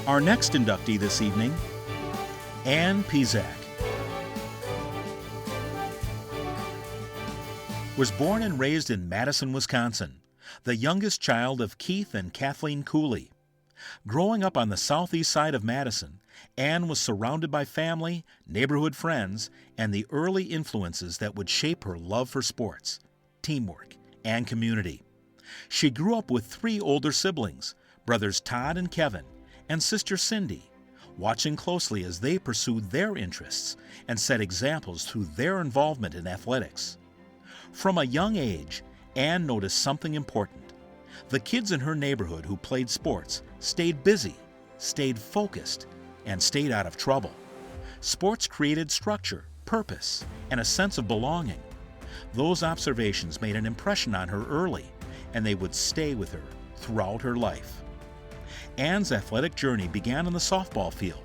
Our next inductee this evening, Cooley-Piesczak. Was born and raised in Madison, Wisconsin, the youngest child of Keith and Kathleen Cooley. Growing up on the southeast side of Madison, Ann was surrounded by family, neighborhood friends, and the early influences that would shape her love for sports, teamwork, and community. She grew up with 3 older siblings, brothers Todd and Kevin, and sister Cindy, watching closely as they pursued their interests and set examples through their involvement in athletics. From a young age, Ann noticed something important. The kids in her neighborhood who played sports stayed busy, stayed focused, and stayed out of trouble. Sports created structure, purpose, and a sense of belonging. Those observations made an impression on her early, and they would stay with her throughout her life. Ann's athletic journey began on the softball field.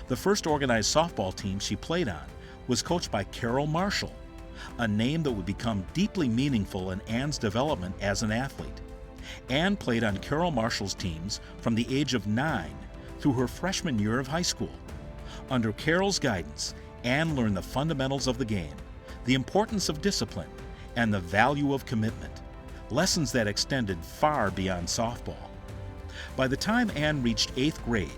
The first organized softball team she played on was coached by Carol Marshall, a name that would become deeply meaningful in Ann's development as an athlete. Ann played on Carol Marshall's teams from the age of 9 through her freshman year of high school. Under Carol's guidance, Ann learned the fundamentals of the game, the importance of discipline, and the value of commitment, lessons that extended far beyond softball. By the time Ann reached 8th grade,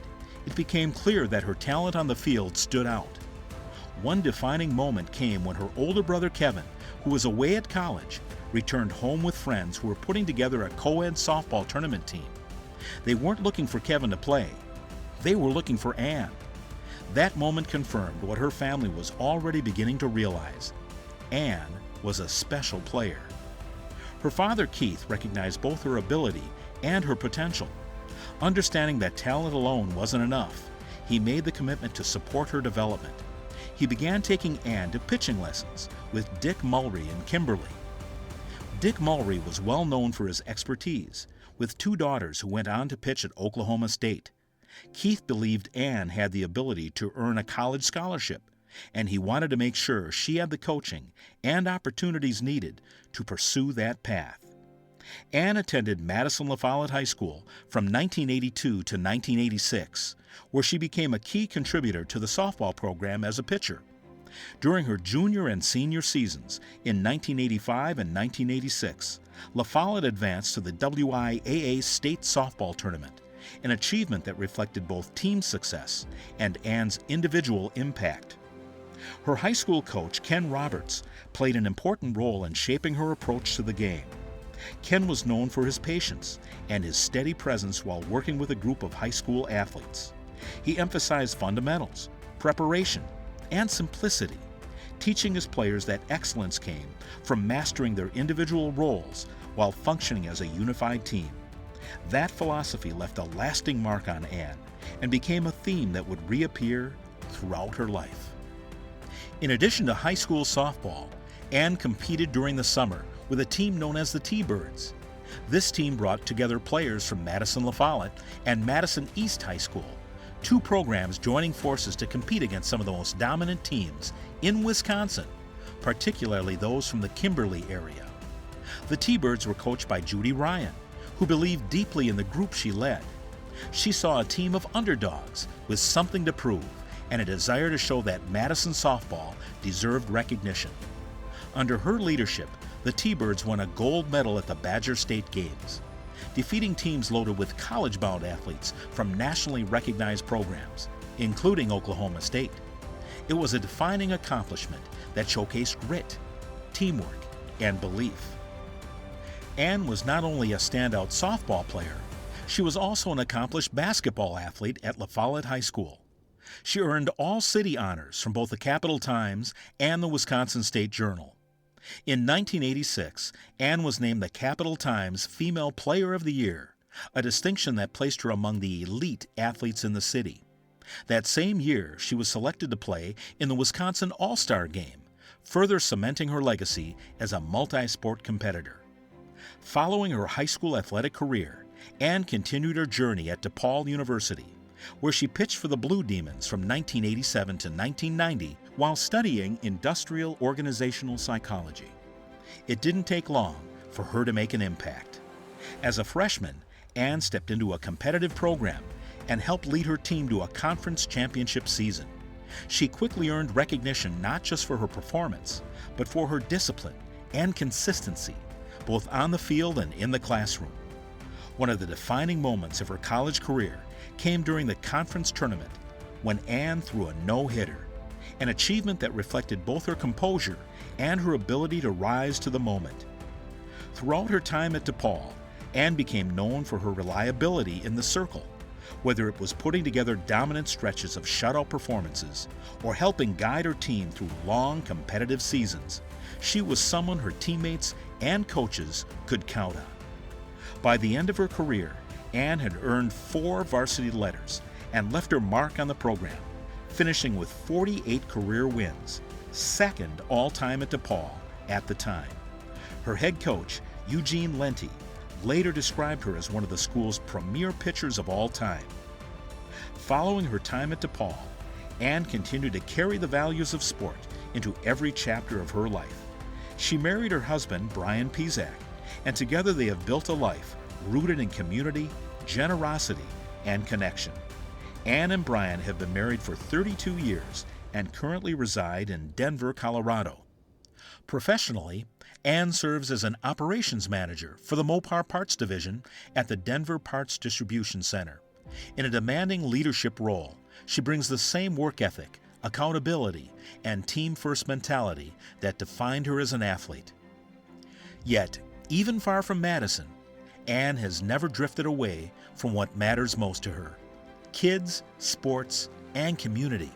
it became clear that her talent on the field stood out. One defining moment came when her older brother Kevin, who was away at college, returned home with friends who were putting together a co-ed softball tournament team. They weren't looking for Kevin to play. They were looking for Ann. That moment confirmed what her family was already beginning to realize. Ann was a special player. Her father, Keith, recognized both her ability and her potential. Understanding that talent alone wasn't enough, he made the commitment to support her development. He began taking Ann to pitching lessons with Dick Mulry in Kimberly. Dick Mulry was well known for his expertise, with 2 daughters who went on to pitch at Oklahoma State. Keith believed Ann had the ability to earn a college scholarship, and he wanted to make sure she had the coaching and opportunities needed to pursue that path. Ann attended Madison La Follette High School from 1982 to 1986, where she became a key contributor to the softball program as a pitcher. During her junior and senior seasons in 1985 and 1986, La Follette advanced to the WIAA State Softball Tournament, an achievement that reflected both team success and Ann's individual impact. Her high school coach, Ken Roberts, played an important role in shaping her approach to the game. Ken was known for his patience and his steady presence while working with a group of high school athletes. He emphasized fundamentals, preparation, and simplicity, teaching his players that excellence came from mastering their individual roles while functioning as a unified team. That philosophy left a lasting mark on Ann and became a theme that would reappear throughout her life. In addition to high school softball, Ann competed during the summer with a team known as the T-Birds. This team brought together players from Madison La Follette and Madison East High School, 2 programs joining forces to compete against some of the most dominant teams in Wisconsin, particularly those from the Kimberly area. The T-Birds were coached by Judy Ryan, who believed deeply in the group she led. She saw a team of underdogs with something to prove and a desire to show that Madison softball deserved recognition. Under her leadership, the T-Birds won a gold medal at the Badger State Games, defeating teams loaded with college-bound athletes from nationally recognized programs, including Oklahoma State. It was a defining accomplishment that showcased grit, teamwork, and belief. Ann was not only a standout softball player, she was also an accomplished basketball athlete at La Follette High School. She earned all-city honors from both the Capital Times and the Wisconsin State Journal. In 1986, Ann was named the Capital Times Female Player of the Year, a distinction that placed her among the elite athletes in the city. That same year, she was selected to play in the Wisconsin All-Star Game, further cementing her legacy as a multi-sport competitor. Following her high school athletic career, Ann continued her journey at DePaul University, where she pitched for the Blue Demons from 1987 to 1990 while studying industrial organizational psychology. It didn't take long for her to make an impact. As a freshman, Ann stepped into a competitive program and helped lead her team to a conference championship season. She quickly earned recognition not just for her performance, but for her discipline and consistency, both on the field and in the classroom. One of the defining moments of her college career came during the conference tournament when Ann threw a no-hitter, an achievement that reflected both her composure and her ability to rise to the moment. Throughout her time at DePaul, Ann became known for her reliability in the circle, whether it was putting together dominant stretches of shutout performances or helping guide her team through long competitive seasons. She was someone her teammates and coaches could count on. By the end of her career, Ann had earned 4 varsity letters and left her mark on the program, finishing with 48 career wins, second all-time at DePaul at the time. Her head coach, Eugene Lenti, later described her as one of the school's premier pitchers of all time. Following her time at DePaul, Ann continued to carry the values of sport into every chapter of her life. She married her husband, Brian Piesczak, and together they have built a life rooted in community, generosity, and connection. Ann and Brian have been married for 32 years and currently reside in Denver, Colorado. Professionally, Ann serves as an operations manager for the Mopar Parts Division at the Denver Parts Distribution Center. In a demanding leadership role, she brings the same work ethic, accountability, and team-first mentality that defined her as an athlete. Yet, even far from Madison, Ann has never drifted away from what matters most to her: kids, sports, and community.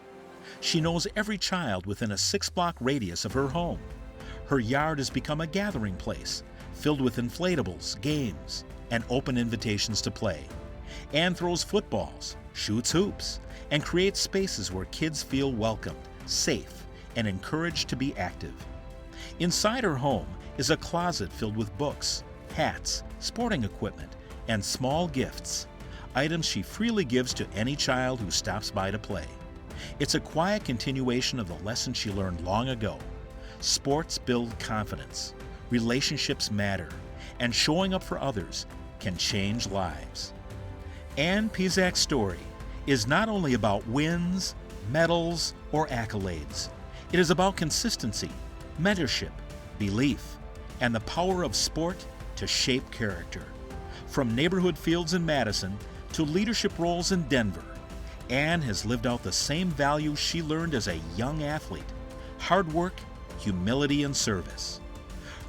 She knows every child within a 6-block radius of her home. Her yard has become a gathering place, filled with inflatables, games, and open invitations to play. Ann throws footballs, shoots hoops, and creates spaces where kids feel welcomed, safe, and encouraged to be active. Inside her home is a closet filled with books, hats, sporting equipment, and small gifts, items she freely gives to any child who stops by to play. It's a quiet continuation of the lesson she learned long ago. Sports build confidence, relationships matter, and showing up for others can change lives. Ann Piesczak's story is not only about wins, medals, or accolades. It is about consistency, mentorship, belief, and the power of sport to shape character. From neighborhood fields in Madison to leadership roles in Denver, Ann has lived out the same values she learned as a young athlete: hard work, humility, and service.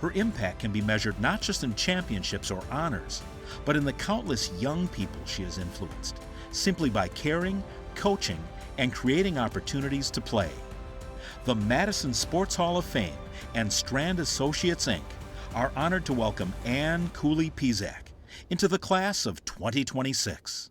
Her impact can be measured not just in championships or honors, but in the countless young people she has influenced, simply by caring, coaching, and creating opportunities to play. The Madison Sports Hall of Fame and Strand Associates, Inc. are honored to welcome Ann Cooley-Piesczak into the class of 2026.